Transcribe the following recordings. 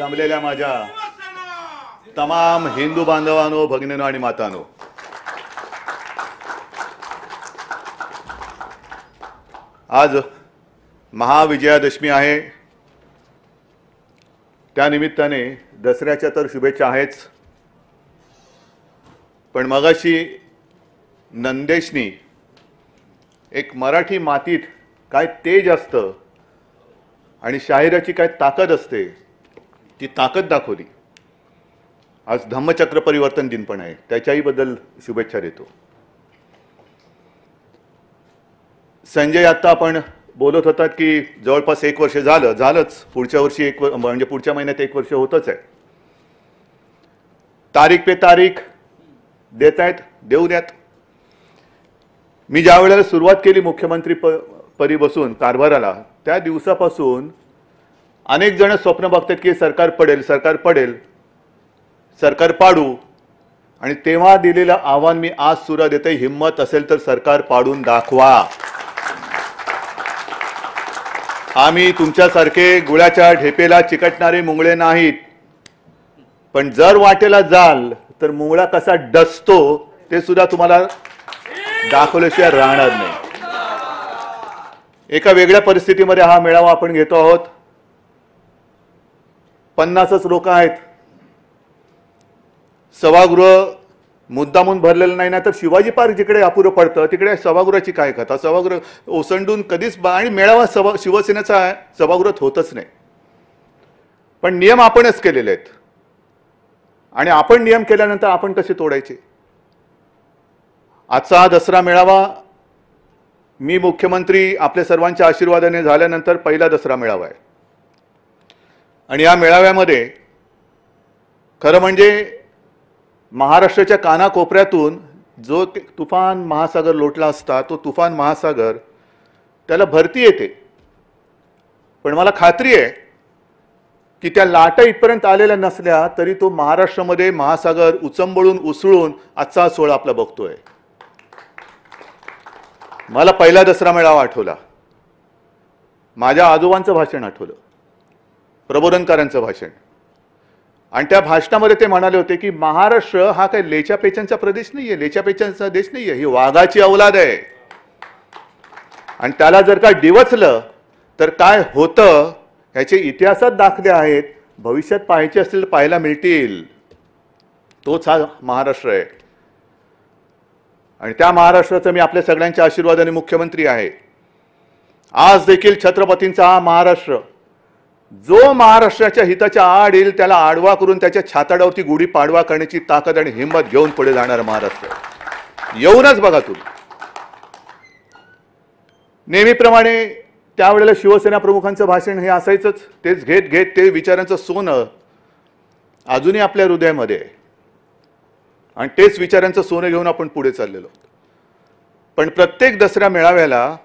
जमलेल्या माझ्या तमाम हिंदू बांधवांनो, भगिनींनो आणि मातांनो, आज महाविजयादशमी आहे. त्या निमित्ताने दसऱ्याच्या तर शुभेच्छा आहेच, पण मगाशी नंदेशनी एक मराठी मातीत काय तेज असतं आणि शाहिराची काय ताकद असते ती ताकद दाखवली. आज धम्मचक्र परिवर्तन दिन पण आहे, त्याच्याही बद्दल शुभेच्छा देतो. संजय आता आपण बोलत होतात की जवळपास 1 वर्ष झालंच. पुढच्या वर्षी म्हणजे पुढच्या महिन्यात 1 वर्ष होतच आहे. तारीख पे तारीख देत आहेत, देऊ द्यात. मी ज्या वेळेला सुरुवात केली मुख्यमंत्री पदी बसून कारभाराला, त्या दिवसापासून अनेक जण स्वप्न बघतात की सरकार पडेल, सरकार पडेल, सरकार पाडू. आणि तेव्हा दिलेलं आव्हान मी आज सुद्धा देते, हिम्मत असेल तर सरकार पाडून दाखवा. आम्ही तुमच्यासारखे गुळाच्या ढेपेला चिकटणारे मुंगळे नाहीत, पण जर वाटेला जाल तर मुंगळा कसा डसतो ते सुद्धा तुम्हाला दाखवल्याशिवाय राहणार नाही. एका वेगळ्या परिस्थितीमध्ये हा मेळावा आपण घेतो आहोत. 50च लोक आहेत. सभागृह मुद्दामून भरलेलं नाही ना, तर शिवाजी पार्क जिकडे अपुरं पडतं तिकडे सभागृहाची काय कथा. सभागृह ओसंडून कधीच आणि मेळावा शिवसेनेचा सभागृहात होतच नाही. पण नियम आपणच केलेले आहेत आणि आपण नियम केल्यानंतर आपण कसे तोडायचे. आजचा हा दसरा मेळावा मी मुख्यमंत्री आपल्या सर्वांच्या आशीर्वादाने झाल्यानंतर पहिला दसरा मेळावा आहे. आणि या मेळाव्यामध्ये खरं म्हणजे महाराष्ट्राच्या कानाकोपऱ्यातून जो तुफान महासागर लोटला असता, तो तुफान महासागर त्याला भरती येते. पण मला खात्री आहे की त्या लाटा इथपर्यंत आलेल्या नसल्या तरी तो महाराष्ट्रामध्ये महासागर उचंबळून उसळून आजचा सोहळा आपला बघतोय. मला पहिला दसरा मेळावा आठवला, माझ्या आजोबांचं भाषण आठवलं, प्रबोधनकारांचं भाषण. आणि त्या भाषणामध्ये ते म्हणाले होते की महाराष्ट्र हा काही लेच्यापेचांचा प्रदेश नाहीये, लेच्यापेचांचा देश नाहीये, ही वाघाची औलाद आहे. आणि त्याला जर का डिवचलं तर काय होतं ह्याचे इतिहासात दाखले आहेत. भविष्यात पाहायचे असतील तर पाहायला मिळतील. तोच हा महाराष्ट्र आहे. आणि त्या महाराष्ट्राचा मी आपल्या सगळ्यांच्या आशीर्वादाने मुख्यमंत्री आहे. आज देखील छत्रपतींचा हा महाराष्ट्र जो महाराष्ट्राच्या हिताच्या आड येईल त्याला आडवा करून त्याच्या छाताडावरती गुढी पाडवा करण्याची ताकद आणि हिंमत घेऊन पुढे जाणारा महाराष्ट्र. येऊनच बघा तुम्ही. नेहमीप्रमाणे त्यावेळेला शिवसेना प्रमुखांचं भाषण हे असायचंच. तेच घेत घेत ते विचारांचं सोनं अजूनही आपल्या हृदयामध्ये आहे आणि तेच विचारांचं सोनं घेऊन आपण पुढे चाललेलो आहोत. पण प्रत्येक दसऱ्या मेळाव्याला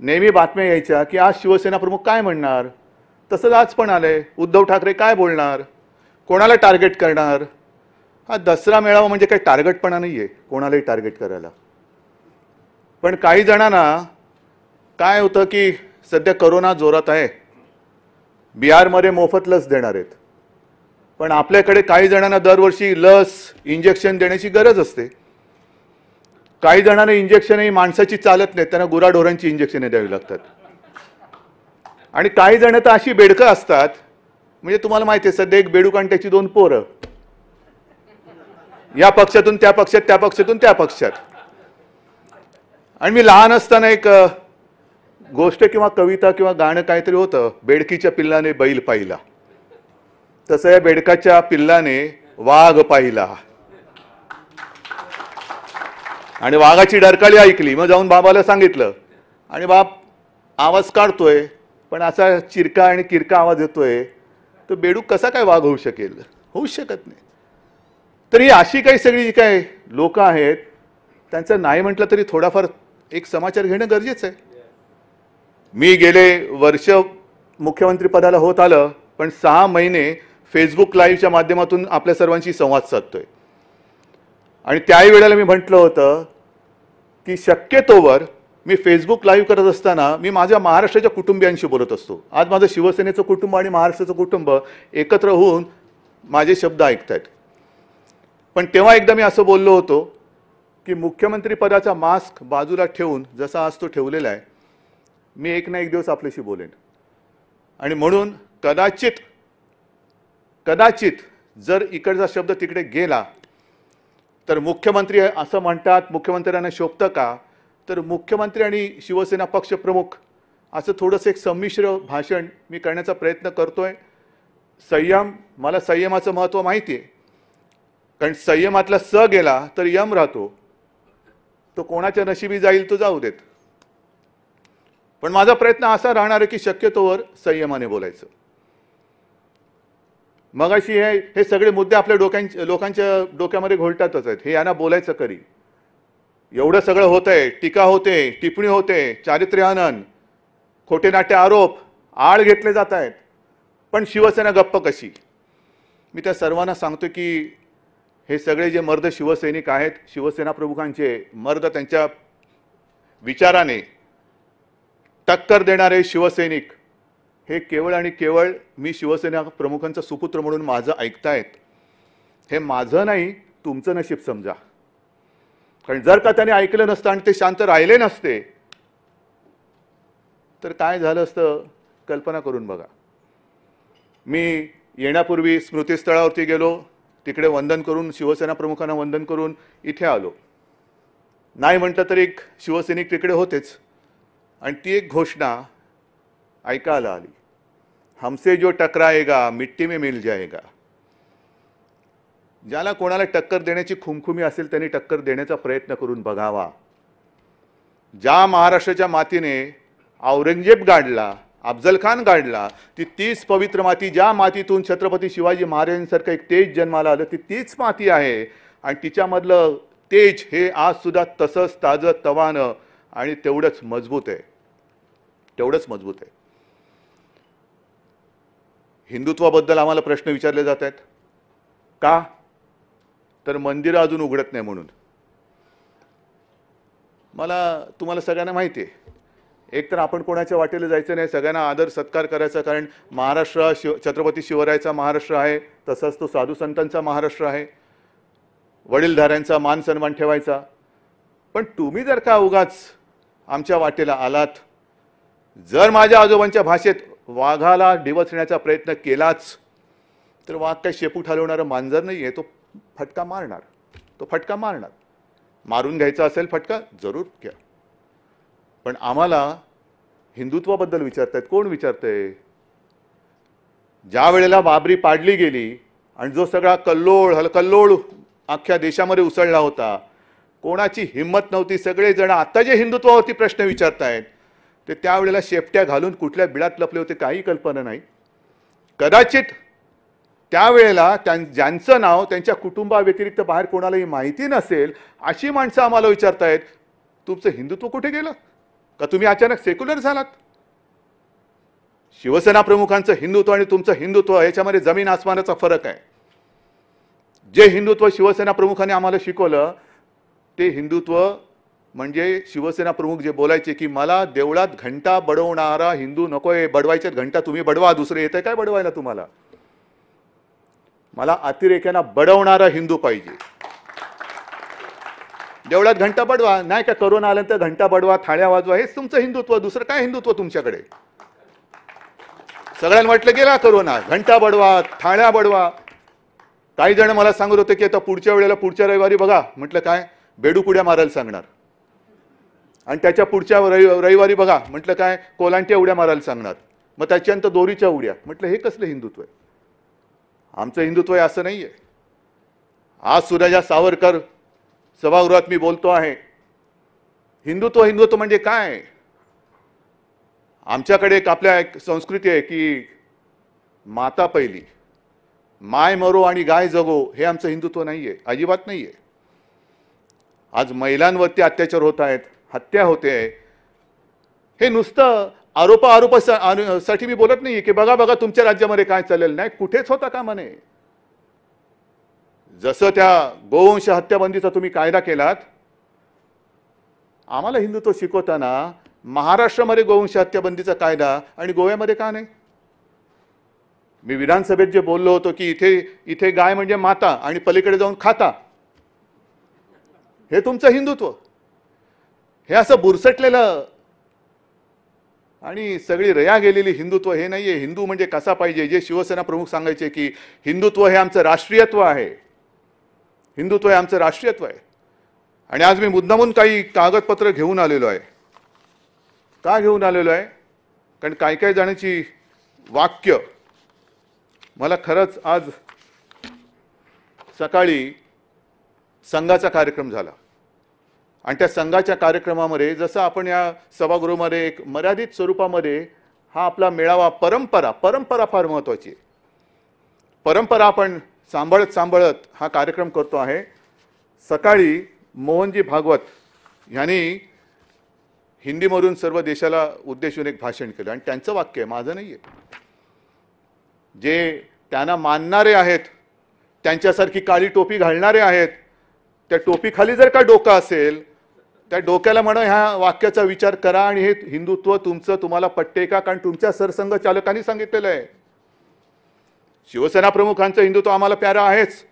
नेहमी बातम्या यायच्या की आज शिवसेना प्रमुख काय म्हणणार. तसंच आज पण आलंय, उद्धव ठाकरे काय बोलणार, कोणाला टार्गेट करणार. हा दसरा मेळावा म्हणजे काही टार्गेटपणा नाही आहे कोणालाही टार्गेट करायला. पण काही जणांना काय होतं की सध्या करोना जोरात आहे, बिहारमध्ये मोफत लस देणार आहेत. पण आपल्याकडे काही जणांना दरवर्षी लस इंजेक्शन देण्याची गरज असते. काही जणांना इंजेक्शनही माणसाची चालत नाहीत, त्यांना गुराढोरांची इंजेक्शने द्यावी लागतात. आणि काही जण तर अशी बेडकं असतात, म्हणजे तुम्हाला माहिती आहे सध्या एक बेडूक आणि त्याची 2 पोरं, या पक्षातून त्या पक्षात, त्या पक्षातून त्या पक्षात. आणि मी लहान असताना एक गोष्ट किंवा कविता किंवा गाणं काहीतरी होतं, बेडकीच्या पिल्लाने बैल पाहिला, तसं या बेडकाच्या पिल्लाने वाघ पाहिला. आणि वाघाची डरकाळी ऐकली. मग जाऊन बाबाला सांगितलं आणि बाप आवाज काढतोय पण असा चिरका आणि किरका आवाज येतोय, तर बेडूक कसा काय वाघ होऊ शकेल. होऊ शकत नाही. तर ही अशी काही सगळी जी काय लोक आहेत त्यांचं नाही म्हटलं तरी थोडाफार एक समाचार घेणं गरजेचं आहे. मी गेले वर्ष मुख्यमंत्री पदाला होत आलं, पण 6 महिने फेसबुक लाईव्हच्या माध्यमातून आपल्या सर्वांशी संवाद साधतोय. आणि त्याही वेळेला मी म्हटलं होतं की शक्यतोवर मी फेसबुक लाईव्ह करत असताना मी माझ्या महाराष्ट्राच्या कुटुंबियांशी बोलत असतो. आज माझं शिवसेनेचं कुटुंब आणि महाराष्ट्राचं कुटुंब एकत्र होऊन माझे शब्द ऐकतायत. पण तेव्हा एकदा मी असं बोललो होतो की मुख्यमंत्री पदाचा मास्क बाजूला ठेवून जसा आज तो ठेवलेला आहे, मी एक ना एक दिवस आपल्याशी बोलेन. आणि म्हणून कदाचित जर इकडचा शब्द तिकडे गेला तर मुख्यमंत्री असं म्हणतात, मुख्यमंत्र्यांना शोभतं का, तर मुख्यमंत्री आणि शिवसेना पक्षप्रमुख असं थोडंसं एक संमिश्र भाषण मी करण्याचा प्रयत्न करतोय. मला संयमाचं महत्त्व माहिती आहे, कारण संयमातला स गेला तर यम राहतो. तो कोणाच्या नशिबी जाईल तो जाऊ देत. पण माझा प्रयत्न असा राहणार आहे की शक्यतोवर संयमाने बोलायचं. मगाशी हे सगळे मुद्दे आपल्या लोकांच्या डोक्यामध्ये घोळतातच आहेत. हे यांना बोलायचं करी. एवढं सगळं होतंय, टीका होते, टिप्पणी होते, चारित्र्यहनन, खोटे नाटे आरोप, आळ घेतले जात आहेत. पण शिवसेना गप्प कशी? मी त्या सर्वांना सांगतो की हे सगळे जे मर्द शिवसैनिक आहेत, शिवसेना प्रमुखांचे मर्द, त्यांच्या विचाराने टक्कर देणारे शिवसैनिक, हे केवळ आणि केवळ मी शिवसेना प्रमुखांचा सुपुत्र म्हणून माझं ऐकतायत. हे माझं नाही, तुमचं नशीब समजा. कारण जर का त्याने ऐकलं नसतं आणि ते शांत राहिले नसते तर काय झालं असतं कल्पना करून बघा. मी येण्यापूर्वी स्मृतिस्थळावरती गेलो, तिकडे वंदन करून, शिवसेना प्रमुखांना वंदन करून इथे आलो. नाही म्हटलं तर एक शिवसैनिक तिकडे होतेच आणि ती एक घोषणा ऐकायला आली, हमसे जो टकराएगा मिट्टी में मिल जाएगा. ज्याला कोणाला टक्कर देण्याची खुमखुमी असेल त्यांनी टक्कर देण्याचा प्रयत्न करून बघावा. ज्या महाराष्ट्राच्या मातीने औरंगजेब गाडला, अफजल खान गाडला, ती तीच पवित्र माती, ज्या मातीतून छत्रपती शिवाजी महाराजांसारखं एक तेज जन्माला आलं, ती तीच माती आहे. आणि तिच्यामधलं तेज हे आज सुद्धा तसंच ताजं तवानं आणि तेवढंच मजबूत आहे. हिंदुत्वाबद्दल आम्हाला प्रश्न विचारले जात आहेत. का? तर मंदिरं अजून उघडत नाही म्हणून. तुम्हाला सगळ्यांना माहिती आहे, एक तर आपण कोणाच्या वाटेला जायचं नाही, सगळ्यांना आदर सत्कार करायचा. कारण महाराष्ट्र छत्रपती शिवरायाचा महाराष्ट्र आहे, तसंच तो साधू संतांचा महाराष्ट्र आहे. वडीलधाऱ्यांचा मान सन्मान ठेवायचा. पण तुम्ही जर का उगाच आमच्या वाटेला आलात, जर माझ्या आजोबांच्या भाषेत वाघाला डिवचण्याचा प्रयत्न केलाच तर वाघ काय शेपूट हलवणारं मांजर नाही आहे, तो फटका मारणार. मारून घ्यायचा असेल फटका जरूर घ्या. पण आम्हाला हिंदुत्वाबद्दल विचारतायत. कोण विचारतंय? ज्या वेळेला बाबरी पाडली गेली आणि जो सगळा कल्लोळ अख्ख्या देशामध्ये उसळला होता, कोणाची हिंमत नव्हती. सगळेजण आता जे हिंदुत्वावरती प्रश्न विचारतायत ते त्यावेळेला शेपट्या घालून कुठल्या बिळात लपले होते काही कल्पना नाही. कदाचित त्यावेळेला ज्यांचं नाव त्यांच्या कुटुंबाव्यतिरिक्त बाहेर कोणालाही माहिती नसेल अशी माणसं आम्हाला विचारतायत, तुमचं हिंदुत्व कुठे गेलं? का तुम्ही अचानक सेक्युलर झालात? शिवसेना प्रमुखांचं हिंदुत्व आणि तुमचं हिंदुत्व याच्यामध्ये जमीन आसमानाचा फरक आहे. जे हिंदुत्व शिवसेना प्रमुखांनी आम्हाला शिकवलं ते हिंदुत्व म्हणजे शिवसेना प्रमुख जे बोलायचे की मला देवळात घंटा बडवणारा हिंदू नकोय. बडवायच्यात घंटा तुम्ही बडवा, दुसरे येतंय काय बडवायला तुम्हाला? मला अतिरेक्यांना बडवणारा हिंदू पाहिजे. देवळात घंटा बडवा नाही का, करोना आल्यानंतर घंटा बडवा, थाळ्या वाजवा, हेच तुमचं हिंदुत्व. दुसरं काय हिंदुत्व तुमच्याकडे? सगळ्यांना वाटलं गेला करोना, घंटा बडवा, थाळ्या बडवा. काही जण मला सांगत होते की आता पुढच्या रविवारी बघा. म्हटलं काय? बेडूक उड्या मारायला सांगणार. आणि त्याच्या पुढच्या रविवारी बघा. म्हटलं काय? कोलांट्या उड्या मारायला सांगणार. मग त्याच्यानंतर दोरीच्या उड्या. म्हटलं हे कसलं हिंदुत्व आहे? आमचं हिंदुत्व असं नाहीये. आज सुद्धा सावरकर सभागृहात मी बोलतो आहे, हिंदुत्व म्हणजे काय? आमच्याकडे एक संस्कृती आहे की माता पहिली, माय मरो आणि गाय जगो. हे आमचं हिंदुत्व नाहीये, अजिबात नाहीये. आज महिलांवरती अत्याचार होत आहेत, हत्या होते. हे नुसतं आरोपासाठी मी बोलत नाहीये की बघा तुमच्या राज्यामध्ये काय चालेल. नाही, कुठेच होता का म्हणे. जसं त्या गोवंश हत्याबंदीचा तुम्ही कायदा केलात, आम्हाला हिंदुत्व शिकवताना महाराष्ट्रामध्ये गोवंश हत्याबंदीचा कायदा आणि गोव्यामध्ये का नाही? मी विधानसभेत जे बोललो होतो की इथे गाय म्हणजे माता आणि पलीकडे जाऊन खाता, हे तुमचं हिंदुत्व. हे असं बुरसटलेलं आणि सगळी रया गेलेली हिंदुत्व हे नाहीये. हिंदू म्हणजे कसा पाहिजे, जे शिवसेना प्रमुख सांगायचे की हिंदुत्व हे आमचं राष्ट्रीयत्व आहे, हिंदुत्व हे आमचं राष्ट्रीयत्व आहे. आणि आज मी मुद्दामून काही कागदपत्र घेऊन आलेलो आहे. का घेऊन आलेलो आहे? कारण काही जणांची वाक्य मला खरंच, आज सकाळी संघाचा कार्यक्रम झाला आणि त्या संघाच्या कार्यक्रमामध्ये जसं आपण या सभागृहामध्ये एक मर्यादित स्वरूपामध्ये हा आपला मेळावा, परंपरा फार महत्त्वाची आहे. परंपरा आपण सांभाळत हा कार्यक्रम करतो आहे. सकाळी मोहनजी भागवत यांनी हिंदीमधून सर्व देशाला उद्देशून एक भाषण केलं आणि त्यांचं वाक्य आहे, माझं नाही आहे. जे त्यांना मानणारे आहेत, त्यांच्यासारखी काळी टोपी घालणारे आहेत, त्या टोपीखाली जर का डोकं असेल, त्या डोक्याला म्हणा ह्या वाक्याचा विचार करा आणि हे हिंदुत्व तुमचं तुम्हाला पटते का? कारण तुमच्या सरसंघचालकांनी सांगितलेलं आहे. शिवसेना प्रमुखांचं हिंदुत्व आम्हाला प्यारं आहेच.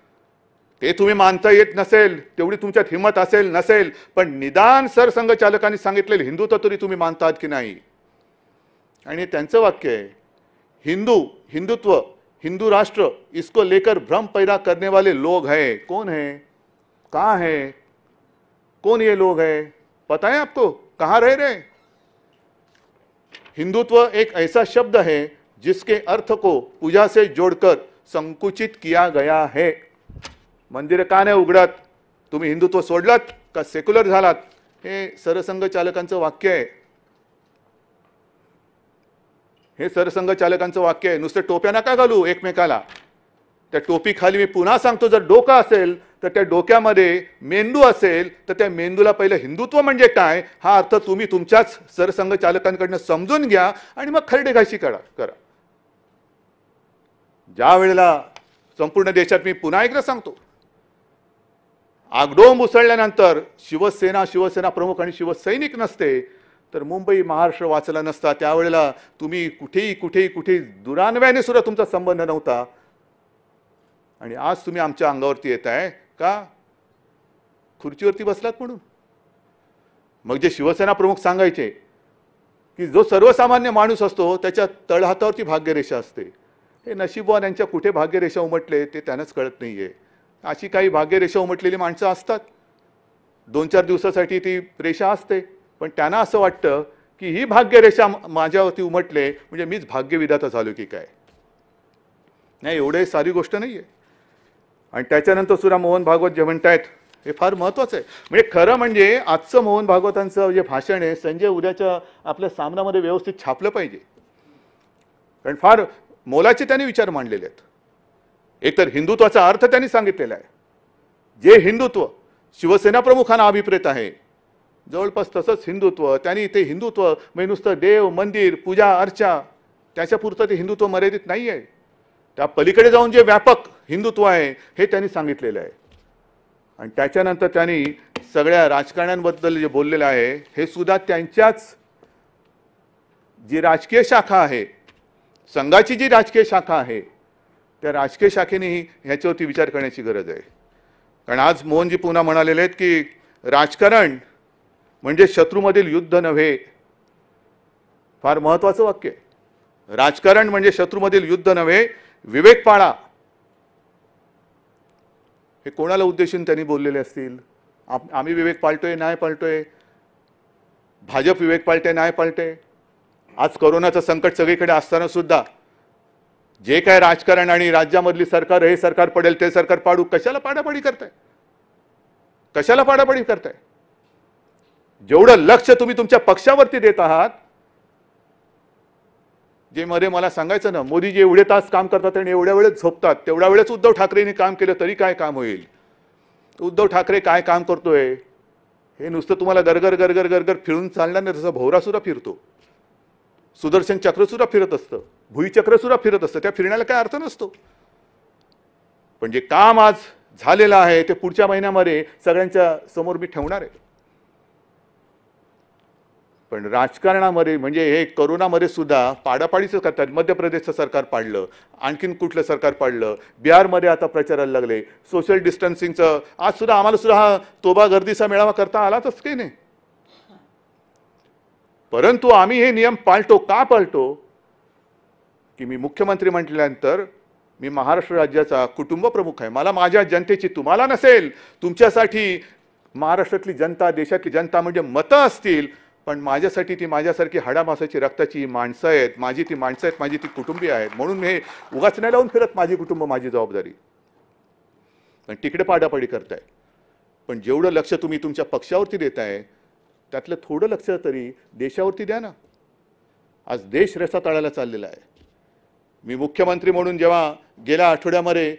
ते तुम्ही मानता येत नसेल, तेवढी तुमच्यात हिंमत असेल नसेल, पण निदान सरसंघचालकांनी सांगितलेलं हिंदुत्व तरी तुम्ही मानतात की नाही? आणि त्यांचं वाक्य आहे, हिंदुत्व, हिंदू राष्ट्र, इसको लेकर भ्रम पैदा करने वाले लोग हैं. कौन है? कहाँ है? कौन ये लोग हैं? पता है आपको? कहाँ रह रहे? हिंदुत्व एक ऐसा शब्द है जिसके अर्थ को पूजा से जोड़कर संकुचित किया गया है. मंदिर का नाही उघडत? तुम्ही हिंदुत्व सोडलात का सेक्युलर झालात? हे सरसंघचालकांचं वाक्य आहे. हे सरसंघचालकांचं वाक्य आहे. नुसतं टोप्या नका घालू एकमेकाला. त्या टोपी खाली मी पुन्हा सांगतो, जर डोकं असेल तर त्या डोक्यामध्ये मेंदू असेल तर त्या मेंदूला पहिलं हिंदुत्व म्हणजे काय हा अर्थ तुम्ही तुमच्याच सरसंघचालकांकडून समजून घ्या आणि मग खरडेघाशी करा. ज्या वेळेला संपूर्ण देशात, मी पुन्हा एकदा सांगतो, आगडोंब उसळल्यानंतर शिवसेना प्रमुख आणि शिवसैनिक नसते तर मुंबई महाराष्ट्र वाचला नसता. त्यावेळेला तुम्ही कुठेही दुरान्वयाने सुद्धा तुमचा संबंध नव्हता आणि आज तुम्ही आमच्या अंगावरती येताय का? खुर्चीवरती बसलात म्हणून. मग जे शिवसेना प्रमुख सांगायचे की जो सर्वसामान्य माणूस असतो त्याच्या तळहातावरती भाग्यरेषा असते, हे नशीबवान यांच्या कुठे भाग्यरेषा उमटले ते त्यांनाच कळत नाहीये. अशी काही भाग्यरेषा उमटलेली माणसं असतात, 2-4 दिवसासाठी ती रेषा असते, पण त्यांना असं वाटतं की ही भाग्यरेषा माझ्यावरती उमटले म्हणजे मीच भाग्यविधाता झालो की काय. नाही, एवढे सारी गोष्ट नाहीये. आणि त्याच्यानंतर सुद्धा मोहन भागवत जे म्हणतायत हे फार महत्त्वाचं आहे. म्हणजे खरं म्हणजे आजचं मोहन भागवतांचं जे भाषण आहे, संजय उद्याच्या आपल्या सामनामध्ये व्यवस्थित छापलं पाहिजे. कारण फार मोलाचे त्यांनी विचार मांडलेले आहेत. एकतर हिंदुत्वाचा अर्थ त्यांनी सांगितलेला आहे. जे हिंदुत्व शिवसेना प्रमुखांना अभिप्रेत आहे, जवळपास तसंच हिंदुत्व त्यांनी, ते हिंदुत्व म्हणजे नुसतं देव, मंदिर, पूजा अर्चा त्याच्यापुरतं ते हिंदुत्व मर्यादित नाही आहे. त्या पलीकडे जाऊन जे व्यापक हिंदुत्व आहे हे त्यांनी सांगितलेलं आहे. आणि त्याच्यानंतर त्यांनी सगळ्या राजकारण्यांबद्दल जे बोललेलं आहे हे सुद्धा त्यांच्याच जी राजकीय शाखा आहे, संघाची जी राजकीय शाखा आहे, त्या राजकीय शाखेनेही ह्याच्यावरती विचार करण्याची गरज आहे. कारण आज मोहनजी पुन्हा म्हणालेले आहेत की राजकारण म्हणजे शत्रूमधील युद्ध नव्हे. फार महत्त्वाचं वाक्य आहे. राजकारण म्हणजे शत्रूमधील युद्ध नव्हे, विवेक पाळा. हे कोणाला उद्देशून त्यांनी बोललेले असतील? आम्ही विवेक पाळतोय नाही पाळतोय? भाजप विवेक पाळते नाही पाळते? आज कोरोनाचं संकट सगळीकडे असताना सुद्धा जे काय राजकारण आणि राज्यामधली सरकार, हे सरकार पडेल ते सरकार पाडू, कशाला पाडापाडी करताय? कशाला पाडापाडी करताय? जेवढं लक्ष तुम्ही तुमच्या पक्षावरती देत आहात, जे मध्ये मला सांगायचं ना, मोदीजी एवढे तास काम करतात आणि एवढ्या वेळेस झोपतात, तेवढ्या वेळेस उद्धव ठाकरेंनी काम केलं तरी काय काम होईल? उद्धव ठाकरे काय काम करतोय हे नुसतं तुम्हाला गरगर गरगर गरगर फिरून चालणार नाही. तसं भोवरा सुद्धा फिरतो, सुदर्शन चक्र सुद्धा फिरत असतं, भुईचक्र सुद्धा फिरत असतं. त्या फिरण्याला काय अर्थ नसतो. पण जे काम आज झालेलं आहे ते पुढच्या महिन्यामध्ये सगळ्यांच्या समोर मी ठेवणार आहे. पण राजकारणामध्ये म्हणजे हे कोरोनामध्ये सुद्धा पाडापाडीचं करतात. मध्य प्रदेशचं सरकार पाडलं, आणखीन कुठलं सरकार पाडलं, बिहारमध्ये आता प्रचाराला लागले सोशल डिस्टन्सिंगचं. आज सुद्धा आम्हाला सुद्धा हा तोबा गर्दीचा मेळावा करता आलाच काही नाही. परंतु आम्ही हे नियम पाळतो. का पाळतो? की मी मुख्यमंत्री म्हटल्यानंतर मी महाराष्ट्र राज्याचा कुटुंब प्रमुख आहे. मला माझ्या जनतेची, तुम्हाला नसेल, तुमच्यासाठी महाराष्ट्रातली जनता, देशातली जनता म्हणजे मतं असतील, पण माझ्यासाठी ती माझ्यासारखी हाडामासाची रक्ताची माणसं आहेत. माझी ती माणसं आहेत, माझी ती कुटुंबीय आहेत. म्हणून हे उगाच नाही लावून फिरत माझी कुटुंब माझी जबाबदारी. पण तिकडे पाडापाडी करताय. पण जेवढं लक्ष तुम्ही तुमच्या पक्षावरती देताय त्यातलं थोडं लक्ष तरी देशावरती द्या ना. आज देश रसातळाला चाललेला आहे. मी मुख्यमंत्री म्हणून जेव्हा गेल्या आठवड्यामध्ये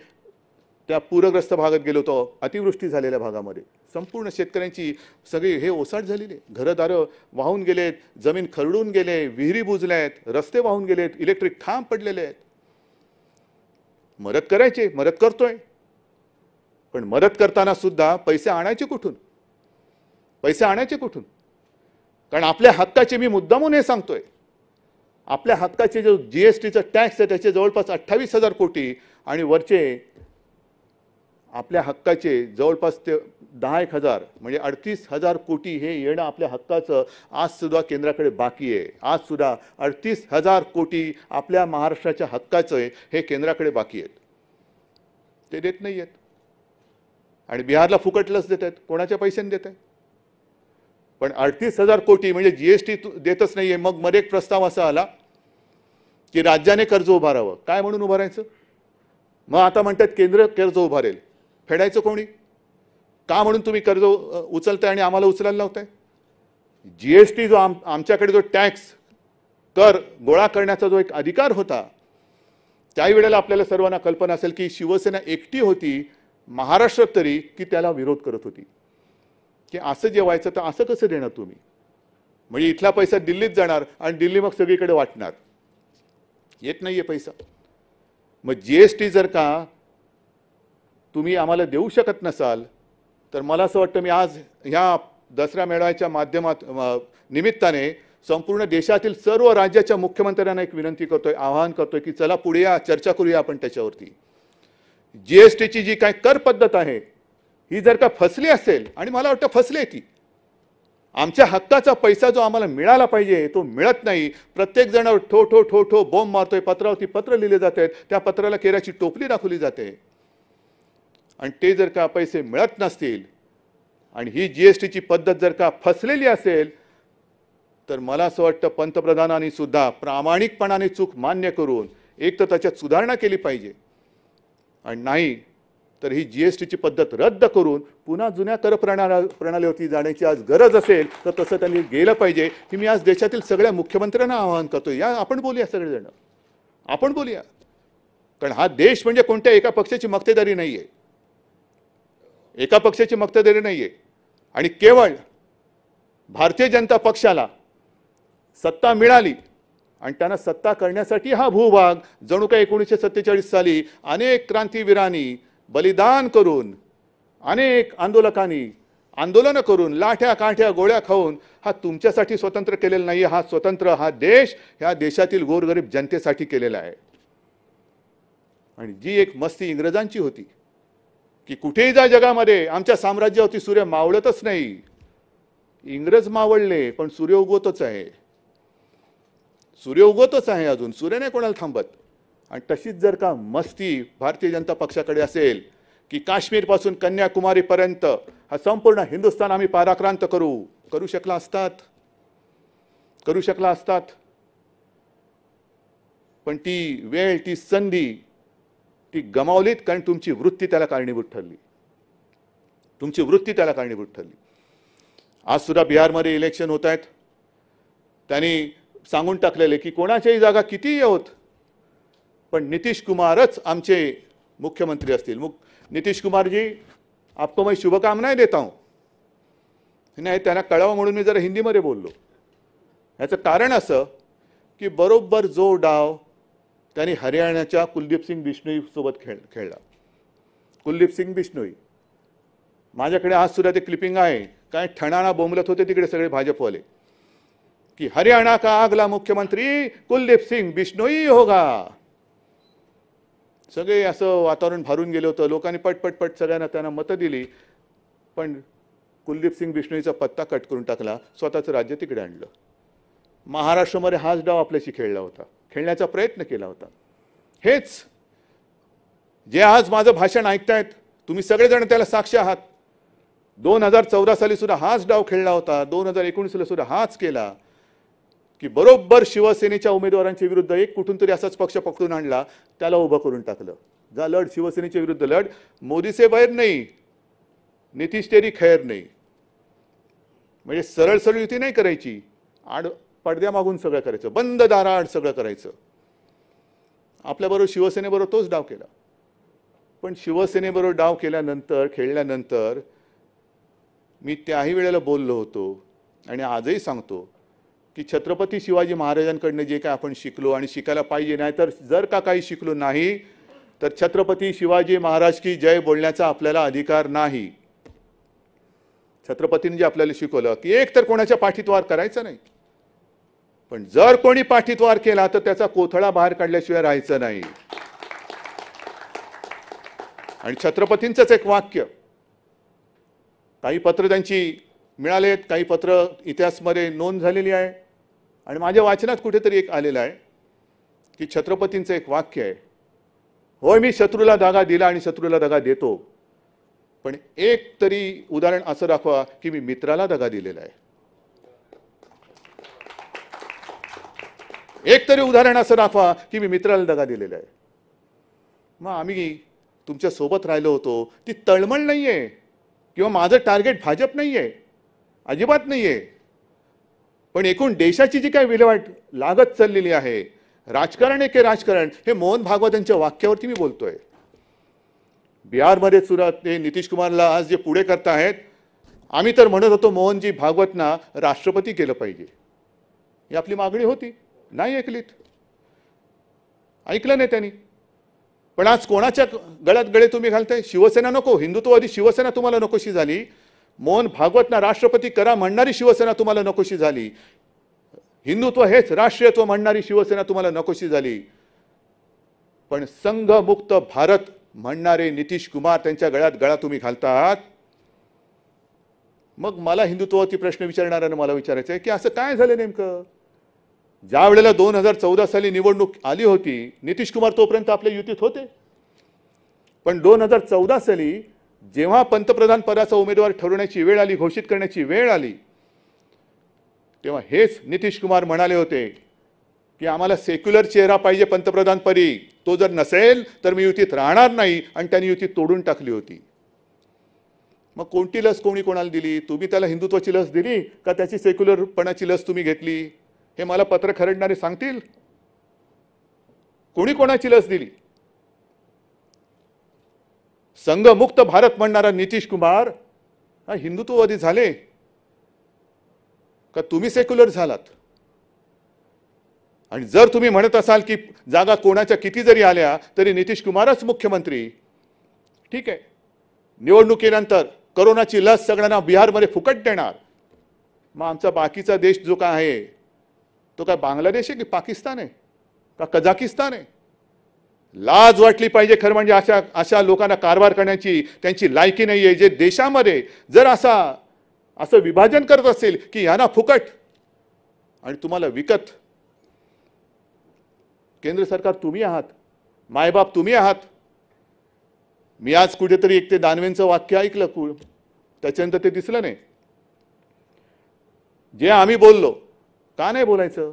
त्या पूरग्रस्त भागात गेलो होतो, अतिवृष्टी झालेल्या भागामध्ये संपूर्ण शेतकऱ्यांची सगळी हे ओसाड झालेली, घरदारं वाहून गेलेत, जमीन खरडून गेले, विहिरी बुजल्यात, रस्ते वाहून गेलेत, इलेक्ट्रिक खांब पडलेले आहेत. मदत करायची, मदत करतोय. पण मदत करताना सुद्धा पैसे आणायचे कुठून? पैसे आणायचे कुठून? कारण आपल्या हक्काचे, मी मुद्दामून हे सांगतोय, आपल्या हक्काचे जो जीएसटीचा टॅक्स आहे त्याचे जवळपास 28,000 कोटी आणि वरचे आपल्या हक्काचे जवळपास ते 10,000 म्हणजे 38,000 कोटी हे येणं आपल्या हक्काचं आज सुद्धा केंद्राकडे बाकी आहे. आज सुद्धा 38,000 कोटी आपल्या महाराष्ट्राच्या हक्काचं आहे, हे केंद्राकडे बाकी आहेत. ते देत नाही आहेत. आणि बिहारला फुकट लस देत आहेत. कोणाच्या पैशाने देत आहेत? पण 38,000 कोटी म्हणजे जीएसटी देतच नाहीये. मग मध्ये एक प्रस्ताव असा आला की राज्याने कर्ज उभारावं. काय म्हणून उभारायचं? मग आता म्हणतात केंद्र कर्ज उभारेल. फेडायचं कोणी? का म्हणून तुम्ही कर्ज उचलताय आणि आम्हाला उचलायला लावताय? जीएसटी जो आमच्याकडे जो टॅक्स कर गोळा करण्याचा जो एक अधिकार होता, त्याही वेळेला आपल्याला सर्वांना कल्पना असेल की शिवसेना एकटी होती महाराष्ट्रात तरी की त्याला विरोध करत होती की असं जे व्हायचं तर असं कसं देणार तुम्ही? म्हणजे इथला पैसा दिल्लीत जाणार आणि दिल्ली मग सगळीकडे वाटणार. येत नाहीये पैसा. मग जीएसटी जर का तुम्ही आम्हाला देऊ शकत नसाल तर मला असं वाटतं, मी आज ह्या दसरा मेळाव्याच्या माध्यमात निमित्ताने संपूर्ण देशातील सर्व राज्याच्या मुख्यमंत्र्यांना एक विनंती करतोय, आवाहन करतोय की चला पुढे या, चर्चा करूया आपण त्याच्यावरती. जीएसटीची जी काय कर पद्धत आहे ही जर का फसली असेल, आणि मला वाटतं फसली ती, आमच्या हक्काचा पैसा जो आम्हाला मिळाला पाहिजे तो मिळत नाही. प्रत्येक जण ठो ठो ठो ठो बॉम्ब मारतोय. पत्रावरती पत्र लिहिले जात आहेत, त्या पत्राला केराची टोपली दाखवली जाते. आणि ते जर का पैसे मिळत नसतील आणि ही जीएसटीची पद्धत जर का फसलेली असेल तर मला असं वाटतं पंतप्रधानांनी सुद्धा प्रामाणिकपणाने चूक मान्य करून एक तर त्याच्यात सुधारणा केली पाहिजे, आणि नाही तर ही जीएसटीची पद्धत रद्द करून पुन्हा जुन्या कर प्रणालीवरती जाण्याची आज गरज असेल तर तसं त्यांनी गेलं पाहिजे. की मी आज देशातील सगळ्या मुख्यमंत्र्यांना आवाहन करतो, या आपण बोलूया, सगळेजण आपण बोलूया. कारण हा देश म्हणजे कोणत्या एका पक्षाची मक्तेदारी नाहीये, एका पक्षाची मक्तेदारी नाहीये. आणि केवळ भारतीय जनता पक्षाला सत्ता मिळाली आणि त्यांना सत्ता करण्यासाठी हा भूभाग जणू काय 1947 साली अनेक क्रांतीवीरांनी बलिदान करून, अनेक आंदोलकांनी आंदोलनं करून, लाठ्या काठ्या गोळ्या खाऊन हा तुमच्यासाठी स्वतंत्र केलेला नाही. हा स्वतंत्र हा देश ह्या देशातील गोरगरीब जनतेसाठी केलेला आहे. आणि जी एक मस्ती इंग्रजांची होती की कुठेही जा जगामध्ये आमच्या साम्राज्यावरती सूर्य मावळतच नाही. इंग्रज मावळले पण सूर्य उगवतच आहे, सूर्य उगवतच आहे, अजून सूर्य नाही कोणाला थांबत. आणि तशीच जर का मस्ती भारतीय जनता पक्षाकडे असेल की काश्मीरपासून कन्याकुमारीपर्यंत हा संपूर्ण हिंदुस्थान आम्ही पाराक्रांत करू शकला असतात. पण ती वेळ, ती संधी ती गमावलीत, कारण तुमची वृत्ती त्याला कारणीभूत ठरली. आज सुद्धा बिहारमध्ये इलेक्शन होत आहेत. त्यांनी सांगून टाकलेले की कोणाच्याही जागा कितीही होत पण नितीश कुमारच आमचे मुख्यमंत्री असतील. नितीश कुमार जी, आपको मैं शुभकामनाएं देता हूं. नाही, त्यांना कळावं म्हणून मी जरा हिंदीमध्ये बोललो. याचं कारण असं की बरोबर जो डाव त्यांनी हरियाणाच्या कुलदीप सिंग बिश्नोई सोबत खेळला. कुलदीप सिंग बिश्नोई, माझ्याकडे आज सुद्धा ते क्लिपिंग आहे, काय ठणाणा बोंबलत होते तिकडे सगळे भाजपवाले. कि हरियाणा का अगला मुख्यमंत्री कुलदीप सिंग बिश्नोई होगा. सगळे असं वातावरण भरून गेलं होतं. लोकांनी पटपट सगळ्यांना त्यांना मतं दिली, पण कुलदीप सिंग बिश्नोईचा पत्ता कट करून टाकला, स्वतःचं राज्य तिकडे आणलं. महाराष्ट्रामध्ये हाच डाव आपल्याशी खेळला होता, खेळण्याचा प्रयत्न केला होता. हेच जे आज माझं भाषण ऐकतायत तुम्ही सगळेजण त्याला साक्ष आहात. 2014 साली सुद्धा हाच डाव खेळला होता, 2019 सुद्धा हाच केला की बरोबर शिवसेनेच्या उमेदवारांच्या विरुद्ध एक कुठून तरी असाच पक्ष पकडून आणला, त्याला उभं करून टाकलं. जा लढ, शिवसेनेच्या विरुद्ध लढ, मोदी से वैर नाही, नितीश तेरी खैर नाही. म्हणजे सरळ सरळ युती नाही करायची, आड पडद्या मागून सगळं करायचं, बंद दाराआड सगळं करायचं. आपल्याबरोबर शिवसेनेबरोबर तोच डाव केला. पण शिवसेनेबरोबर डाव केल्यानंतर, खेळल्यानंतर मी त्याही वेळेला बोललो होतो आणि आजही सांगतो की छत्रपती शिवाजी महाराजांकडनं जे काय आपण शिकलो आणि शिकायला पाहिजे, नाही तर जर का काही शिकलो नाही तर छत्रपती शिवाजी महाराज की जय बोलण्याचा आपल्याला अधिकार नाही. छत्रपतींनी जे आपल्याला शिकवलं की एक तर कोणाच्या पाठीत वार करायचा नाही, पण जर कोणी पाठीत वार केला तर त्याचा कोथळा बाहेर काढल्याशिवाय राहायचं नाही. आणि छत्रपतींचंच एक वाक्य, काही पत्र त्यांची मिळालेत, काही पत्र इतिहासमध्ये नोंद झालेली आहे आणि माझ्या वाचनात कुठेतरी एक आलेलं आहे की छत्रपतींचं एक वाक्य आहे, होय मी शत्रूला दगा दिला आणि शत्रूला दगा देतो, पण एक तरी उदाहरण असं दाखवा की मी मित्राला दगा दिलेला आहे. एक तरी उदाहरण असं दाखवा की मी मित्राला दगा दिलेला आहे. मग आम्ही तुमच्या सोबत राहिलो होतो, ती तळमळ नाहीये किंवा माझं टार्गेट भाजप नाहीये, अजिबात नाहीये, पण एकूण देशाची जी काही विल्हेवाट लागत चाललेली आहे, राजकारण आहे की राजकारण, हे मोहन भागवतांच्या वाक्यावरती मी बोलतोय. बिहारमध्ये सुद्धा ते नितीश कुमारला आज जे पुढे करतायत, आम्ही तर म्हणत होतो मोहनजी भागवतना राष्ट्रपती केलं पाहिजे, ही आपली मागणी होती. नाही ऐकलीत, ऐकलं नाही त्यांनी. पण आज कोणाच्या गळ्यात गळे तुम्ही घालताय? शिवसेना नको, हिंदुत्ववादी शिवसेना तुम्हाला नकोशी झाली. मोहन भागवतना राष्ट्रपती करा म्हणणारी शिवसेना तुम्हाला नकोशी झाली. हिंदुत्व हेच राष्ट्रीयत्व म्हणणारी शिवसेना तुम्हाला नकोशी झाली. पण संघमुक्त भारत म्हणणारे नितीश कुमार, त्यांच्या गळ्यात गळा तुम्ही घालतात. मग मला हिंदुत्वावरती प्रश्न विचारणाऱ्यांना मला विचारायचं आहे की असं काय झालं नेमकं? ज्या वेळेला 2014 साली निवडणूक आली होती, नितीश कुमार तोपर्यंत आपल्या युतीत होते, पण 2014 साली जेव्हा पंतप्रधान पदाचा उमेदवार ठरवण्याची वेळ आली, घोषित करण्याची वेळ आली, तेव्हा हेच नितीश कुमार म्हणाले होते की आम्हाला सेक्युलर चेहरा पाहिजे पंतप्रधानपदी, तो जर नसेल तर मी युतीत राहणार नाही, आणि त्यांनी युती तोडून टाकली होती. मग कोणती लस कोणी कोणाला दिली? तुम्ही त्याला हिंदुत्वाची लस दिली का त्याची सेक्युलरपणाची लस तुम्ही घेतली? हे मला पत्र खरडणारे सांगतील. कोणी कोणाची लस दिली? संघमुक्त भारत म्हणणारा नितीश कुमार हा हिंदुत्ववादी झाले का तुम्ही सेक्युलर झालात? आणि जर तुम्ही म्हणत असाल की जागा कोणाच्या किती जरी आल्या तरी नितीश कुमारच मुख्यमंत्री, ठीक आहे, निवडणुकीनंतर कोरोनाची लस सगळ्यांना बिहारमध्ये फुकट देणार, मग आमचा बाकीचा देश जो काय आहे तो काय बांगलादेश आहे की पाकिस्तान आहे का कझाकिस्तान आहे? लाज वाटली पाहिजे खरं म्हणजे अशा लोकांना कारभार करण्याची त्यांची लायकी नाही आहे, जे देशामध्ये जर असं विभाजन करत असेल की यांना फुकट आणि तुम्हाला विकत. केंद्र सरकार तुम्ही आहात, मायबाप तुम्ही आहात. मी आज कुठेतरी एक ते दानवेंचं वाक्य ऐकलं, त्याच्यानंतर ते दिसलं नाही. जे आम्ही बोललो, का नाही बोलायचं?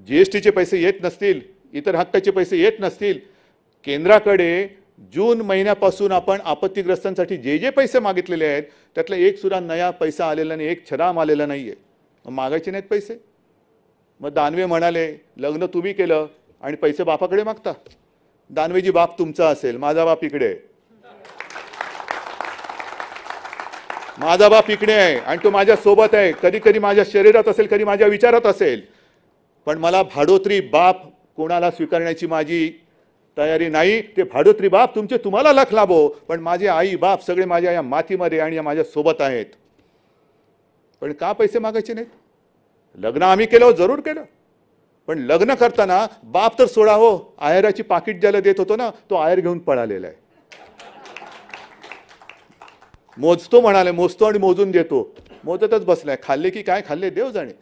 जीएसटीचे पैसे येत नसतील, इतर हक्काचे पैसे येत नसतील, केंद्राकडे जून महिन्यापासून आपण आपत्तीग्रस्तांसाठी जे जे पैसे मागितलेले आहेत त्यातला एक सुद्धा नया पैसा आलेला नाही, एक छराम आलेला नाहीये. मग मागायचे नाहीत पैसे? मग दानवे म्हणाले लग्न तुम्ही केलं आणि पैसे बापाकडे मागता. दानवेजी बाप तुमचा असेल, माझा बाप इकडे आहे, माझा बाप इकडे आहे आणि तो माझ्या सोबत आहे. कधी कधी माझ्या शरीरात असेल, कधी माझ्या विचारात असेल, पण मला भाडोत्री बाप कोणाला स्वीकारण्याची माझी तयारी नाही. ते भाडोत्री बाप तुमचे तुम्हाला लख लाभो, पण माझे आई बाप सगळे माझ्या या मातीमध्ये आणि माझ्या सोबत आहेत. पण का पैसे मागायचे नाहीत? लग्न आम्ही केलं, जरूर केलं, पण लग्न करताना बाप तर सोडा हो, आहेराची पाकिट ज्याला देत होतो ना, तो आहेर घेऊन पळालेला आहे. मोजतो म्हणाले, मोजतो आणि मोजून देतो, मोजतच बसलाय. खाल्ले की काय खाल्ले देव जाणे.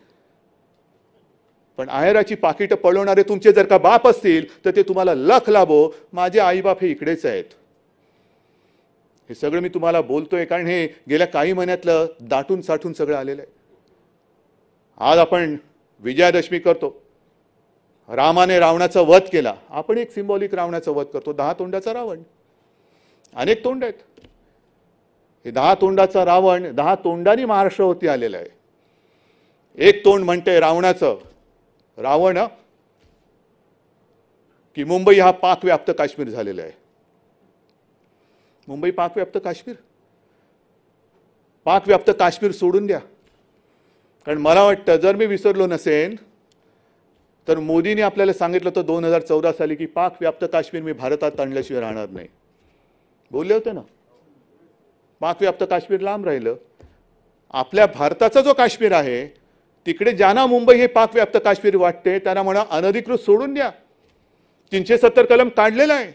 पण आहेराची पाकिट पळवणारे तुमचे जर का बाप असतील तर ते तुम्हाला लख लाभो. माझे आईबाप हे इकडेच आहेत. हे सगळं मी तुम्हाला बोलतोय कारण हे गेल्या काही महिन्यातलं दाटून साठून सगळं आलेलं आहे. आज आपण विजयादशमी करतो. रामाने रावणाचा वध केला. आपण एक सिंबॉलिक रावणाचा वध करतो. 10 तोंडाचा रावण. अनेक तोंड आहेत. हे 10 तोंडाचा रावण 10 तोंडांनी महाराष्ट्रावरती आलेला आहे. एक तोंड म्हणते रावणाचं, रावण की मुंबई हा पाकव्याप्त काश्मीर झालेला आहे. मुंबई पाकव्याप्त काश्मीर, पाकव्याप्त काश्मीर सोडून द्या. कारण मला वाटतं जर मी विसरलो नसेन तर मोदींनी आपल्याला सांगितलं होतं 2014 साली की पाकव्याप्त काश्मीर मी भारतात आणल्याशिवाय राहणार नाही. बोलले होते ना. पाकव्याप्त काश्मीर लांब राहिलं. आपल्या भारताचा जो काश्मीर आहे तिकडे ज्यांना मुंबई हे पाकव्याप्त काश्मीर वाटते त्यांना म्हणा अनधिकृत सोडून द्या. 370 कलम काढलेला आहे.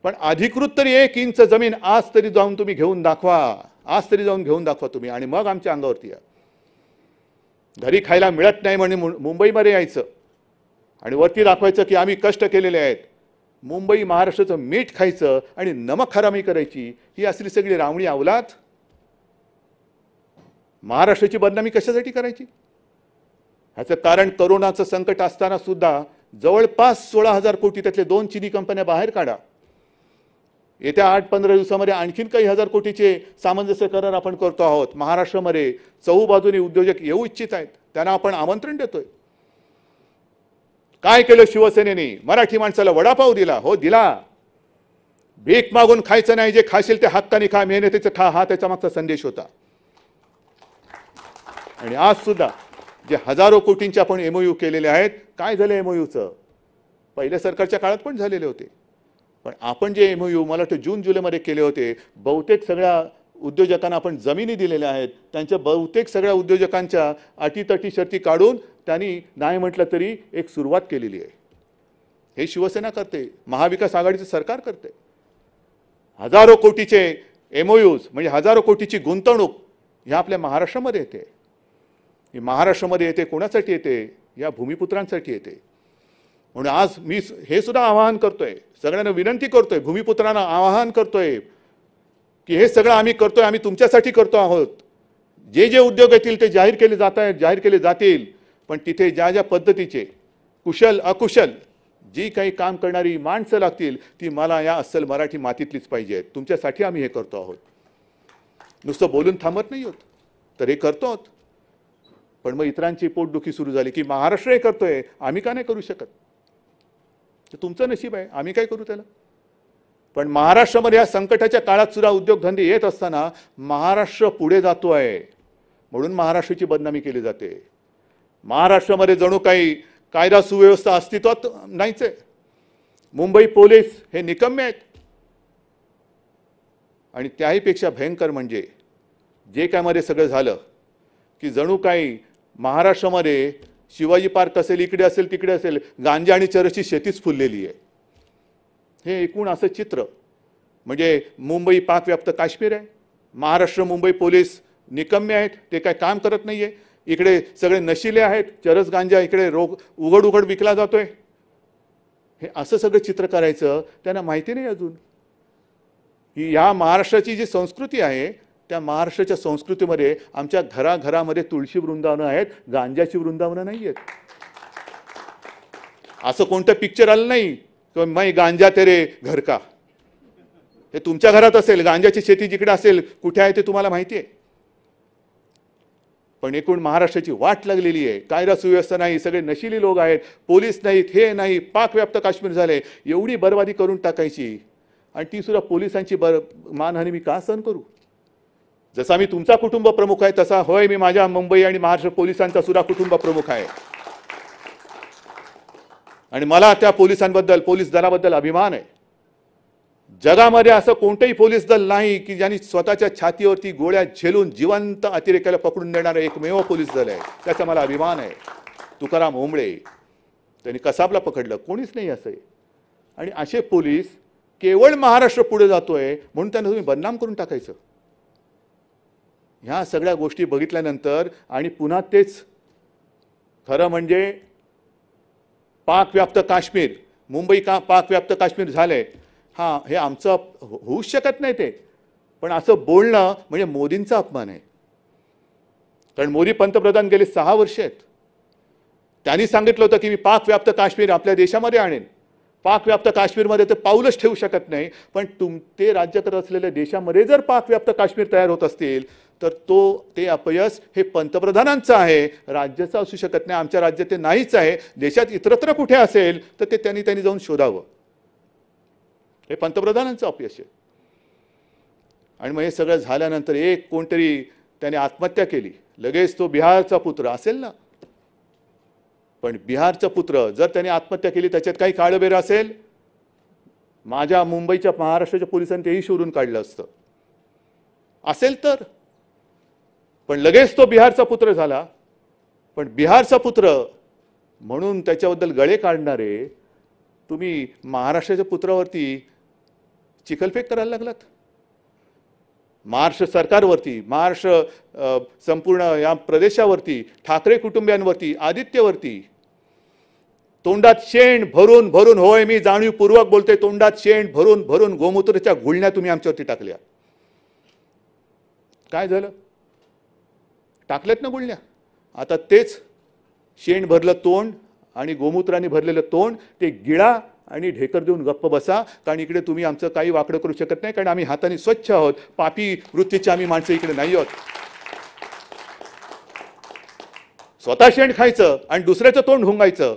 पण अधिकृत तरी 1 इंच जमीन आज तरी जाऊन तुम्ही घेऊन दाखवा. आज तरी जाऊन घेऊन दाखवा तुम्ही आणि मग आमच्या अंगावरती या. घरी खायला मिळत नाही म्हणजे मुंबईमध्ये यायचं आणि वरती दाखवायचं की आम्ही कष्ट केलेले आहेत. मुंबई महाराष्ट्राचं मीठ खायचं आणि नमक हरामी करायची. ही असली सगळी रावणी अवलाद. महाराष्ट्राची बदनामी कशासाठी करायची? ह्याचं कारण कोरोनाचं संकट असताना सुद्धा जवळपास 16,000 कोटी त्यातले 2 चीनी कंपन्या बाहेर काढा. येत्या 8-15 दिवसामध्ये आणखीन काही हजार कोटीचे सामंजस्य करार आपण करतो आहोत. महाराष्ट्रामध्ये चहूबाजूने उद्योजक येऊ इच्छित आहेत. त्यांना आपण आमंत्रण देतोय. काय केलं शिवसेनेने? मराठी माणसाला वडापाव दिला. हो दिला. भीक मागून खायचं नाही. जे खाशील ते हक्काने खा, मेहनतीचं खा, हा त्याचा मागचा संदेश होता. आणि आज सुद्धा जे हजारो कोटींचे आपण एमओयू केलेले आहेत. काय झालं एमओयूचं? पहिल्या सरकारच्या काळात पण झालेले होते. पण आपण जे एमओयू मला वाटतं जून-जुलैमध्ये केले होते, बहुतेक सगळ्या उद्योजकांना आपण जमिनी दिलेल्या आहेत. त्यांच्या बहुतेक सगळ्या उद्योजकांच्या अटीतटी शर्ती काढून त्यांनी नाही म्हटलं तरी एक सुरुवात केलेली आहे. हे शिवसेना करते. महाविकास आघाडीचं सरकार करते. हजारो कोटीचे एमओयूज म्हणजे हजारो कोटीची गुंतवणूक ह्या आपल्या महाराष्ट्रामध्ये येते. ही महाराष्ट्रामध्ये येते कोणासाठी येते? या भूमिपुत्रांसाठी येते. म्हणून आज मी हे सुद्धा आवाहन करतोय, सगळ्यांना विनंती करतोय, भूमिपुत्रांना आवाहन करतोय की हे सगळं आम्ही करतोय, आम्ही तुमच्यासाठी करतो आहोत. जे जे उद्योग येतील ते जाहीर केले जात आहेत, जाहीर केले जातील. पण तिथे ज्या ज्या पद्धतीचे कुशल अकुशल जी काही काम करणारी माणसं लागतील ती मला या अस्सल मराठी मातीतलीच पाहिजेत. तुमच्यासाठी आम्ही हे करतो आहोत. नुसतं बोलून थांबत नाही आहोत, तर हे करतो आहोत. पण मग इतरांची पोटदुखी सुरू झाली की महाराष्ट्र हे करतोय, आम्ही का नाही करू शकत? ते तुमचं नशीब आहे, आम्ही काय करू त्याला? पण महाराष्ट्रामध्ये या संकटाच्या काळात सुद्धा उद्योगधंदे येत असताना महाराष्ट्र पुढे जातो आहे म्हणून महाराष्ट्राची बदनामी केली जाते. महाराष्ट्रामध्ये जणू काही कायदा सुव्यवस्था अस्तित्वात नाहीच आहे. मुंबई पोलीस हे निकम्मे आहेत. आणि त्याहीपेक्षा भयंकर म्हणजे जे काय मध्ये सगळं झालं की जणू काही महाराष्ट्रामध्ये शिवाजी पार्क असेल, इकडे असेल, तिकडे असेल, गांजा आणि चरसची शेतीच फुललेली आहे. हे एकूण असं चित्र म्हणजे मुंबई पाकव्याप्त काश्मीर आहे. महाराष्ट्र मुंबई पोलीस निकम्मे आहेत, ते काय काम करत नाहीये. इकडे सगळे नशिले आहेत, चरस गांजा इकडे रोग उघड उघड विकला जातोय. हे असं सगळं चित्र करायचं त्यांना माहिती नाही अजून की या महाराष्ट्राची जी संस्कृती आहे त्या महाराष्ट्राच्या संस्कृतीमध्ये आमच्या घराघरामध्ये तुळशी वृंदावनं आहेत, गांजाची वृंदावनं नाही आहेत. असं कोणतं पिक्चर आलं नाही की मैं गांजा तेरे घर का. हे तुमच्या घरात असेल, गांजाची शेती जिकडे असेल कुठे आहे ते तुम्हाला माहिती आहे. पण एकूण महाराष्ट्राची वाट लागलेली आहे. कायदा सुव्यवस्था नाही, सगळे नशिली लोक आहेत, पोलीस नाहीत, हे नाही, पाकव्याप्त काश्मीर झाले. एवढी बर्बादी करून टाकायची आणि ती सुद्धा पोलिसांची मानहानी मी का सहन करू? जसा मी तुमचा कुटुंब प्रमुख आहे तसा होय मी माझ्या मुंबई आणि महाराष्ट्र पोलिसांचा सुद्धा कुटुंब प्रमुख आहे. आणि मला त्या पोलिसांबद्दल, पोलीस दलाबद्दल अभिमान आहे. जगामध्ये असं कोणतंही पोलीस दल नाही की ज्यांनी स्वतःच्या छातीवरती गोळ्या झेलून जिवंत अतिरेक्याला पकडून देणारं एकमेव पोलीस दल आहे. त्याचा मला अभिमान आहे. तुकाराम ओंबळे त्यांनी कसाबला पकडलं, कोणीच नाही असं. आणि असे पोलीस केवळ महाराष्ट्र पुढे जातोय म्हणून त्यांना तुम्ही बदनाम करून टाकायचं. ह्या सगळ्या गोष्टी बघितल्यानंतर आणि पुन्हा तेच खरं म्हणजे पाकव्याप्त काश्मीर, मुंबई का पाकव्याप्त काश्मीर झालंय, हां हे आमचं होऊच शकत नाही ते, पण असं बोलणं म्हणजे मोदींचा अपमान आहे. कारण मोदी पंतप्रधान गेले 6 वर्ष आहेत. त्यांनी सांगितलं होतं की मी पाकव्याप्त काश्मीर आपल्या देशामध्ये आणेन. पाकव्याप्त काश्मीरमध्ये ते पाऊलच ठेवू शकत नाही, पण ते राज्य करत असलेल्या देशामध्ये जर पाकव्याप्त काश्मीर तयार होत असतील तर ते अपयश हे पंतप्रधानांचं आहे, राज्याचं असू शकत नाही. आमच्या राज्यात ते नाहीच आहे. देशात इतरत्र कुठे असेल तर ते त्यांनी जाऊन शोधावं. हे पंतप्रधानांचं अपयश आहे. आणि मग हे सगळं झाल्यानंतर एक कोणतरी त्याने आत्महत्या केली, लगेच तो बिहारचा पुत्र असेल ना. पण बिहारचा पुत्र जर त्याने आत्महत्या केली त्याच्यात काही काळबेर असेल, माझ्या मुंबईच्या महाराष्ट्राच्या पोलिसांनी तेही शोधून काढलं असतं असेल तर. पण लगेच तो बिहारचा पुत्र झाला. पण बिहारचा पुत्र म्हणून त्याच्याबद्दल गळे काढणारे तुम्ही महाराष्ट्राच्या पुत्रावरती चिखलफेक करायला लागलात. महाराष्ट्र सरकारवरती, महाराष्ट्र संपूर्ण या प्रदेशावरती, ठाकरे कुटुंबियांवरती, आदित्यवरती तोंडात शेण भरून भरून, होय मी जाणीवपूर्वक बोलते, तोंडात शेण भरून भरून गोमूत्राच्या गुळण्या तुम्ही आमच्यावरती टाकल्या. काय झालं? टाकल्यात ना गुळण्या. आता तेच शेण भरलं तोंड आणि गोमूत्राने भरलेलं तोंड ते गिळा आणि ढेकर देऊन गप्प बसा. कारण इकडे तुम्ही आमचं काही वाकडं करू शकत नाही, कारण आम्ही हाताने स्वच्छ आहोत. पापी वृत्तीचे आम्ही माणसं इकडे नाही आहोत. स्वतः शेण खायचं आणि दुसऱ्याचं तोंड हुंगायचं.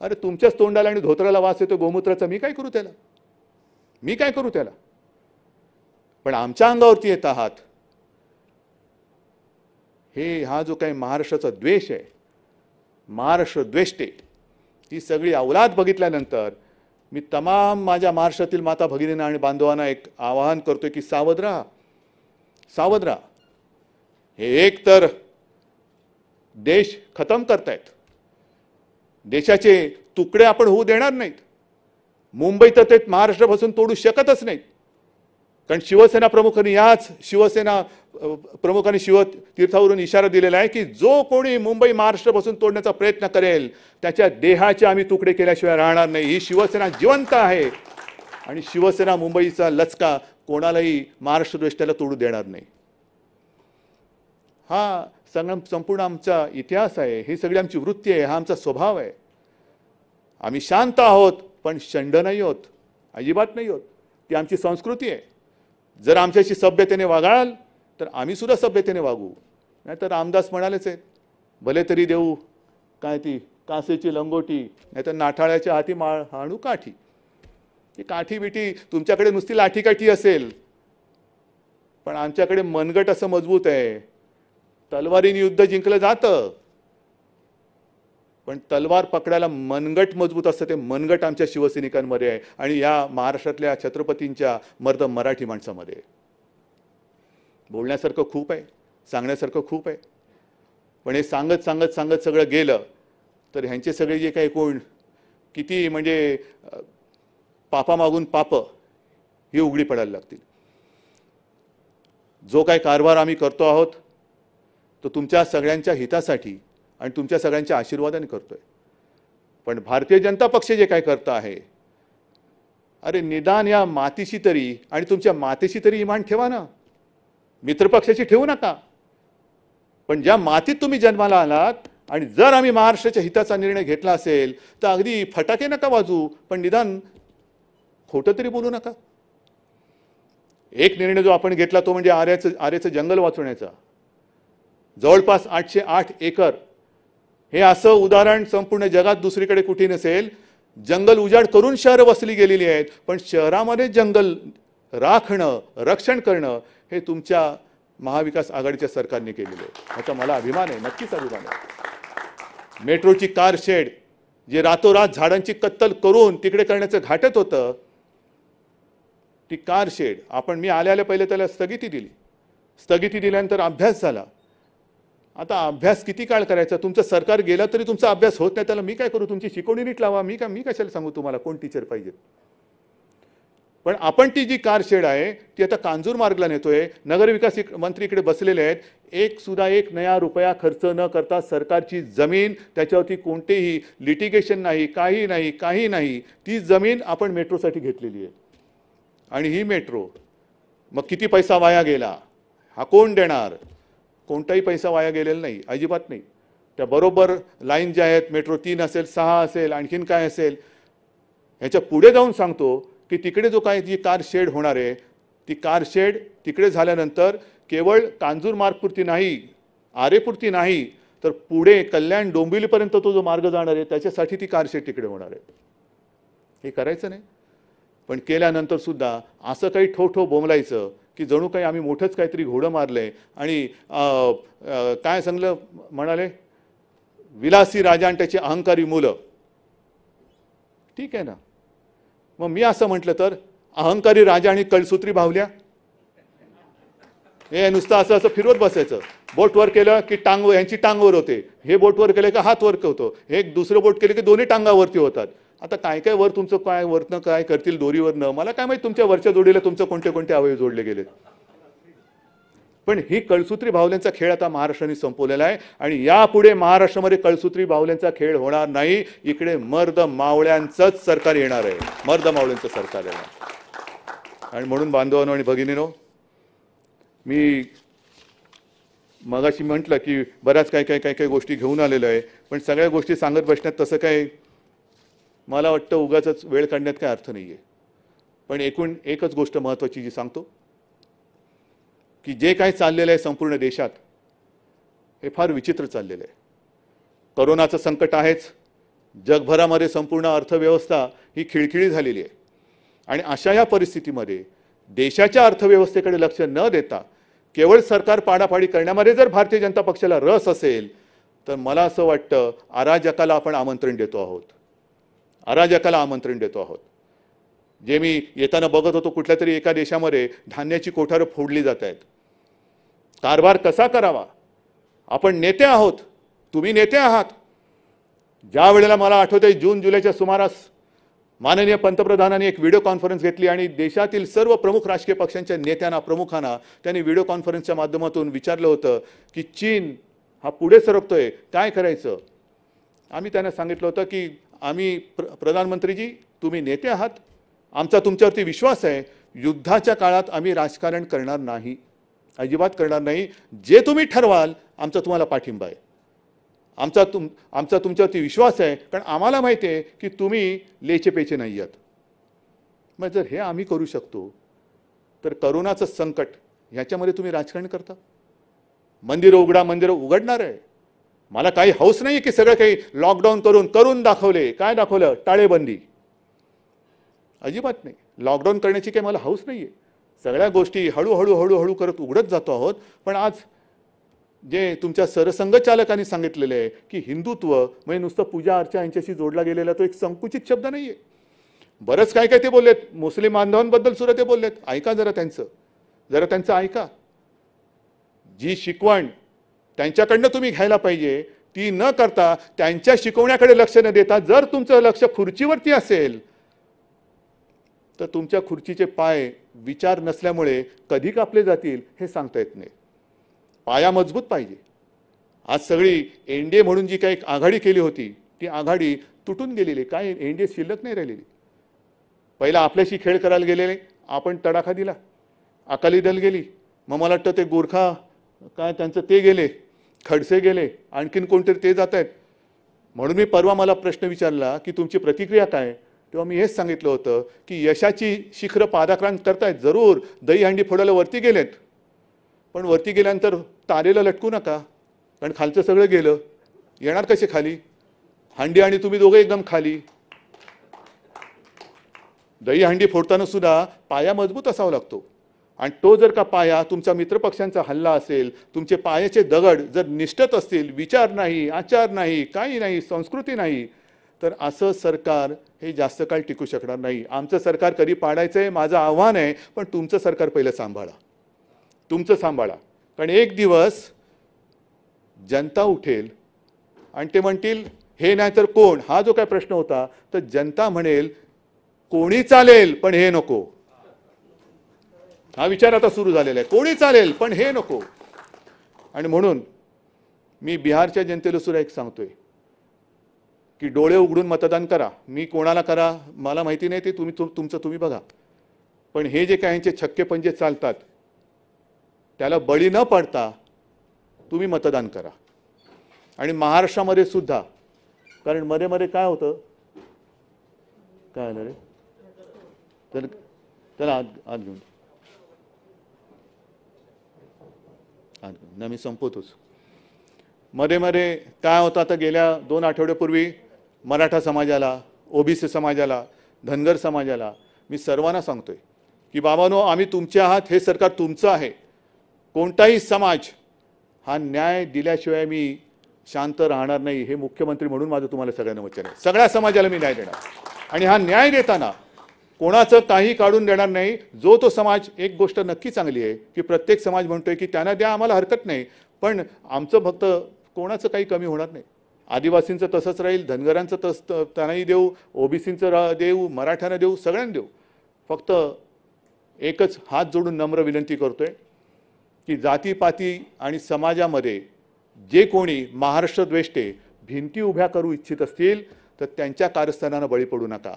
अरे तुमच्याच तोंडाला आणि धोत्राला वास येतो गोमूत्राचा, मी काय करू त्याला? मी काय करू त्याला? पण आमच्या अंगावरती येत आहात. हा जो काही महाराष्ट्राचा द्वेष आहे, महाराष्ट्र द्वेष्टे, ही सगळी अवलाद बघितल्यानंतर मी तमाम माझ्या महाराष्ट्रातील माता भगिनींना आणि बांधवांना एक आवाहन करतोय की सावध राहा, सावध राहा. हे एक तर देश खतम करतायत. देशाचे तुकडे आपण होऊ देणार नाहीत. मुंबई तर ते महाराष्ट्रापासून तोडू शकतच नाहीत. कारण शिवसेना प्रमुखांनी, याच शिवसेना प्रमुखांनी शिवतीर्थावरून इशारा दिलेला आहे की जो कोणी मुंबई महाराष्ट्रापासून तोडण्याचा प्रयत्न करेल त्याच्या देहाचे आम्ही तुकडे केल्याशिवाय राहणार नाही. ही शिवसेना जिवंत आहे आणि शिवसेना मुंबईचा लचका कोणालाही महाराष्ट्र द्वेष्टाला तोडू देणार नाही. हा संपूर्ण आमचा इतिहास आहे. ही सगळी आमची वृत्ती आहे. हा आमचा स्वभाव आहे. आम्ही शांत आहोत पण शंड नाही आहोत, अजिबात नाही आहोत. ती आमची संस्कृती आहे. जर आमच्याशी सभ्यतेने वागाल तर आम्ही सुद्धा सभ्यतेने वागू. नाहीतर रामदास म्हणालेच आहेत, भले तरी देऊ काय ती कासेची लंगोटी, नाहीतर नाठाळ्याच्या हाती हाणू काठी. ही काठी बिठी तुमच्याकडे नुसती लाठीकाठी असेल, पण आमच्याकडे मनगट असं मजबूत आहे. तलवारीने युद्ध जिंकलं जातं, पण तलवार पकडायला मनगट मजबूत असतं. ते मनगट आमच्या शिवसैनिकांमध्ये आहे आणि या महाराष्ट्रातल्या छत्रपतींच्या मर्द मराठी माणसामध्ये. बोलण्यासारखं खूप आहे, सांगण्यासारखं खूप आहे, पण हे सांगत सांगत सांगत सगळं गेलं तर ह्यांचे सगळे जे काही कोण किती म्हणजे पापामागून पाप ही उघडी पडायला लागतील. जो काही कारभार आम्ही करतो आहोत तो तुमच्या सगळ्यांच्या हितासाठी आणि तुमच्या सगळ्यांच्या आशीर्वादाने करतोय. पण भारतीय जनता पक्ष जे काय करत आहे, अरे निदान या मातीशी तरी आणि तुमच्या मातेशी तरी इमान ठेवा ना. मित्रपक्षाची ठेवू नका. पण ज्या मातीत तुम्ही जन्माला आलात आणि जर आम्ही महाराष्ट्राच्या हिताचा निर्णय घेतला असेल तर अगदी फटाके नका वाजू, पण निदान खोटं तरी बोलू नका. एक निर्णय जो आपण घेतला तो म्हणजे आर्याचं जंगल वाचवण्याचा. जवळपास 808 एकर हे असं उदाहरण संपूर्ण जगात दुसरीकडे कुठे नसेल. जंगल उजाड करून शहरं वसली गेलेली आहेत, पण शहरामध्ये जंगल राखणं, रक्षण करणं हे तुमच्या महाविकास आघाडीच्या सरकारने केलेलं आहे. ह्याचा मला अभिमान आहे, नक्कीच अभिमान आहे. मेट्रोची कारशेड जे रातोरात झाडांची कत्तल करून तिकडे करण्याचं घाटत होतं, ती कारशेड आपण मी आल्या पहिले त्याला स्थगिती दिली. स्थगिती दिल्यानंतर अभ्यास झाला. आता अभ्यास किती काळ करायचा? तुमचं सरकार गेलं तरी तुमचा अभ्यास होत नाही, त्याला मी काय करू? तुमची शिकवणी नीट लावा. मी कशाला सांगू तुम्हाला कोण टीचर पाहिजे? पण आपण ती जी कारशेड आहे ती आता कांजूरमार्गला नेतोय. नगरविकास मंत्री इकडे बसलेले आहेत. एक नया रुपया खर्च न करता सरकारची जमीन, त्याच्यावरती कोणतेही लिटिगेशन नाही, काही नाही. ती जमीन आपण मेट्रोसाठी घेतलेली आहे. आणि ही मेट्रो मग किती पैसा वाया गेला हा कोण देणार? कोणताही पैसा वाया गेलेला नाही, अजिबात नाही. त्या बरोबर लाईन ज्या आहेत, मेट्रो 3 असेल, 6 असेल, आणखीन काय असेल, ह्याच्या पुढे जाऊन सांगतो की तिकडे जो काय जी कार शेड होणार आहे ती कार शेड तिकडे झाल्यानंतर केवळ कांजूरमार्गपुरती नाही, आरेपुरती नाही, तर पुढे कल्याण डोंबिवलीपर्यंत तो जो मार्ग जाणार आहे त्याच्यासाठी ती कार शेड तिकडे होणार आहे. हे करायचं नाही. पण केल्यानंतर सुद्धा असं काही ठोठो बोंबलायचं की जणू काही आम्ही मोठंच काहीतरी घोडं मारलंय आणि काय सांगलं म्हणाले, विलासी राजा आणि त्याची अहंकारी मुलं. ठीक आहे ना. मग मी असं म्हटलं तर अहंकारी राजा आणि कळसूत्री बाहुल्या, हे नुसतं असं फिरवत बसायचं. बोट वर केलं की टांग, यांची टांगवर होते, हे बोट वर केलं की हात वर होतो, हे दुसरं बोट केलं की दोन्ही टांगावरती होतात. आता काय वर तुमचं काय वरनं काय करतील दोरीवरनं, मला काय माहिती तुमच्या वरच्या जोडीला तुमचं कोणते अवयव जोडले गेलेत. पण ही कळसूत्री बाहुल्यांचा खेळ आता महाराष्ट्राने संपवलेला आहे आणि यापुढे महाराष्ट्रामध्ये कळसूत्री बाहुल्यांचा खेळ होणार नाही. इकडे मर्द मावळ्यांचंच सरकार येणार आहे, मर्द मावळ्यांचं सरकार येणार. आणि म्हणून बांधवांनो आणि भगिनीनो, मी मगाशी म्हटलं की बऱ्याच काही गोष्टी घेऊन आलेलो आहे, पण सगळ्या गोष्टी सांगत बसण्यात तसं काय मला वाटतं उगाच वेळ काढण्यात काय अर्थ नाही आहे. पण एकूण एकच गोष्ट महत्त्वाची जी सांगतो की जे काही चाललेलं आहे संपूर्ण देशात हे फार विचित्र चाललेलं आहे. कोरोनाचं संकट आहेच, जगभरामध्ये संपूर्ण अर्थव्यवस्था ही खिळखिळी झालेली आहे. आणि अशा या परिस्थितीमध्ये देशाच्या अर्थव्यवस्थेकडे लक्ष न देता केवळ सरकार पाडापाडी करण्यामध्ये जर भारतीय जनता पक्षाला रस असेल तर मला असं वाटतं अराजकाला आपण आमंत्रण देतो आहोत, अराजकाला आमंत्रण देतो आहोत. जे मी येताना बघत होतो कुठल्या तरी एका देशामध्ये धान्याची कोठारं फोडली जात आहेत. कारभार कसा करावा? आपण नेते आहोत, तुम्ही नेते आहात. ज्या वेळेला मला आठवतंय जून जुलैच्या सुमारास माननीय पंतप्रधानांनी एक व्हिडिओ कॉन्फरन्स घेतली आणि देशातील सर्व प्रमुख राजकीय पक्षांच्या नेत्यांना प्रमुखांना त्यांनी व्हिडिओ कॉन्फरन्सच्या माध्यमातून विचारलं होतं की चीन हा पुढे सरकतोय, काय करायचं? आम्ही त्यांना सांगितलं होतं की आम्ही प्रधानमंत्रीजी तुम्ही नेते आहात, आमचा तुमच्यावरती विश्वास आहे. युद्धाच्या काळात आम्ही राजकारण करणार नाही, अजिबात करणार नाही. जे तुम्ही ठरवाल आमचा तुम्हाला पाठिंबा आहे, आमचा तुमच्यावरती विश्वास आहे, कारण आम्हाला माहिती आहे की तुम्ही लेचेपेचे नाही आहात. मग जर हे आम्ही करू शकतो तर करोनाचं संकट ह्याच्यामध्ये तुम्ही राजकारण करता? मंदिरं उघडा, मंदिरं उघडणार आहे. मला काही हौस नाही की सगळं काही लॉकडाऊन करून दाखवले. काय दाखवलं? टाळेबंदी. अजिबात नाही. लॉकडाऊन करण्याची काही मला हौस नाही आहे. सगळ्या गोष्टी हळूहळू करत उघडत जातो आहोत. पण आज जे तुमच्या सरसंघचालकांनी सांगितलेलं आहे की हिंदुत्व म्हणजे नुसतं पूजा अर्चा यांच्याशी जोडला गेलेला तो एक संकुचित शब्द नाही आहे. बरंच काय ते बोललेत, मुस्लिम बांधवांबद्दल सुद्धा ते बोललेत. ऐका जरा त्यांचं ऐका. जी शिकवण त्यांच्याकडनं तुम्ही घ्यायला पाहिजे ती न करता त्यांच्या शिकवण्याकडे लक्ष न देता जर तुमचं लक्ष खुर्चीवरती असेल तर तुमच्या खुर्चीचे पाय विचार नसल्यामुळे कधी कापले जातील हे सांगता येत नाही. पाया मजबूत पाहिजे. आज सगळी एनडीए म्हणून जी काही आघाडी केली होती ती आघाडी तुटून गेलेली, काय एनडीए शिल्लक नाही राहिलेली. पहिला आपल्याशी खेळ करायला गेलेले, आपण तडाखा दिला, अकाली दल गेली, मग मला वाटतं ते गोरखा काय त्यांचं ते गेले, खडसे गेले, आणखीन कोणतरी ते जात आहेत. म्हणून मी परवा मला प्रश्न विचारला की तुमची प्रतिक्रिया काय, तेव्हा मी हेच सांगितलं होतं की यशाची शिखरं पादाक्रांत करतायत, जरूर दहीहंडी फोडायला वरती गेलेत, पण वरती गेल्यानंतर तारेला लटकू नका, कारण खालचं सगळं गेलं, येणार कसे खाली? हंडी आणि तुम्ही दोघे एकदम खाली. दहीहंडी फोडताना सुद्धा पाया मजबूत असावा लागतो. आणि तो जर का पाया तुमचा मित्रपक्षांचा हल्ला असेल, तुमचे पायाचे दगड जर निष्ठत असतील, विचार नाही, आचार नाही, काही नाही, संस्कृती नाही, तर असं सरकार हे जास्त काळ टिकू शकणार नाही. आमचं सरकार कधी पाडायचं आहे माझं आव्हान आहे, पण तुमचं सरकार पहिलं सांभाळा, तुमचं सांभाळा. कारण एक दिवस जनता उठेल आणि ते म्हणतील हे नाही तर कोण, हा जो काय प्रश्न होता, तर जनता म्हणेल कोणी चालेल पण हे नको. हा विचार आता सुरू झालेला आहे, कोणी चालेल पण हे नको. आणि म्हणून मी बिहारच्या जनतेला सुद्धा एक सांगतोय की डोळे उघडून मतदान करा. मी कोणाला करा मला माहिती नाही, ते तुमचं तुम्ही बघा. पण हे जे काय यांचे छक्के पंजे चालतात त्याला बळी न पडता तुम्ही मतदान करा. आणि महाराष्ट्रामध्ये सुद्धा, कारण मध्ये मध्ये काय होतं, काय आलं रे, तर त्याला आत घेऊन मी संपवतोच. मध्ये मध्ये काय होतं, आता गेल्या 2 आठवड्यापूर्वी मराठा समाजाला, ओबीसी समाजाला, धनगर समाजाला मी सर्वांना सांगतोय की बाबांनो, आम्ही तुमचे आहात, हे सरकार तुमचं आहे. कोणताही समाज हा न्याय दिल्याशिवाय मी शांत राहणार नाही, हे मुख्यमंत्री म्हणून माझं तुम्हाला सगळ्यांना वचन आहे. सगळ्या समाजाला मी न्याय देणार आणि हा न्याय देताना कोणाचं काही काढून देणार नाही. जो तो समाज, एक गोष्ट नक्की चांगली आहे की प्रत्येक समाज म्हणतोय की त्यांना द्या, आम्हाला हरकत नाही, पण आमचं फक्त कोणाचं काही कमी होणार नाही. आदिवासींचं तसंच राहील, धनगरांचं त्यांनाही देऊ, ओबीसींचं देऊ, मराठ्यांना देऊ, सगळ्यांना देऊ. फक्त एकच हात जोडून नम्र विनंती करतोय की जातीपाती आणि समाजामध्ये जे कोणी महाराष्ट्र द्वेष्टे भिंती उभ्या करू इच्छित असतील तर त्यांच्या कारस्थानांना बळी पडू नका.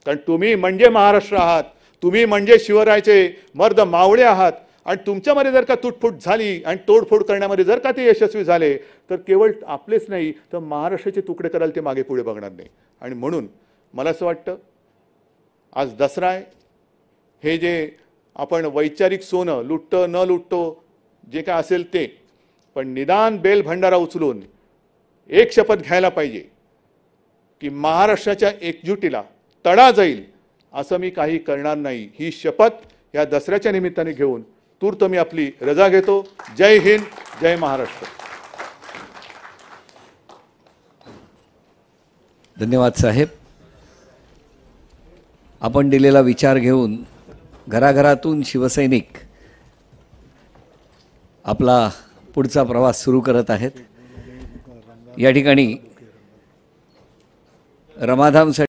कारण तुम्ही म्हणजे महाराष्ट्र आहात, तुम्ही म्हणजे शिवरायाचे मर्द मावळे आहात. आणि तुमच्यामध्ये जर का तुटफूट झाली आणि तोडफोड करण्यामध्ये जर का ते यशस्वी झाले तर केवळ आपलेच नाही तर महाराष्ट्राचे तुकडे करायला ते मागे पुढे बघणार नाही. आणि म्हणून मला असं वाटतं, आज दसरा आहे, हे जे आपण वैचारिक सोनं लुटतो न लुटतो जे काय असेल ते, पण निदान बेल भंडारा उचलून एक शपथ घ्यायला पाहिजे की महाराष्ट्राच्या एकजुटीला तडा जाईल असं मी काही करणार नाही. ही शपथ या दसऱ्याच्या निमित्ताने घेऊन तूर्त मी आपली रजा घेतो. जय हिंद, जय महाराष्ट्र. धन्यवाद साहेब. आपण दिलेला विचार घेऊन घराघरातून शिवसैनिक आपला पुढचा प्रवास सुरू करत आहेत. या ठिकाणी रमाधाम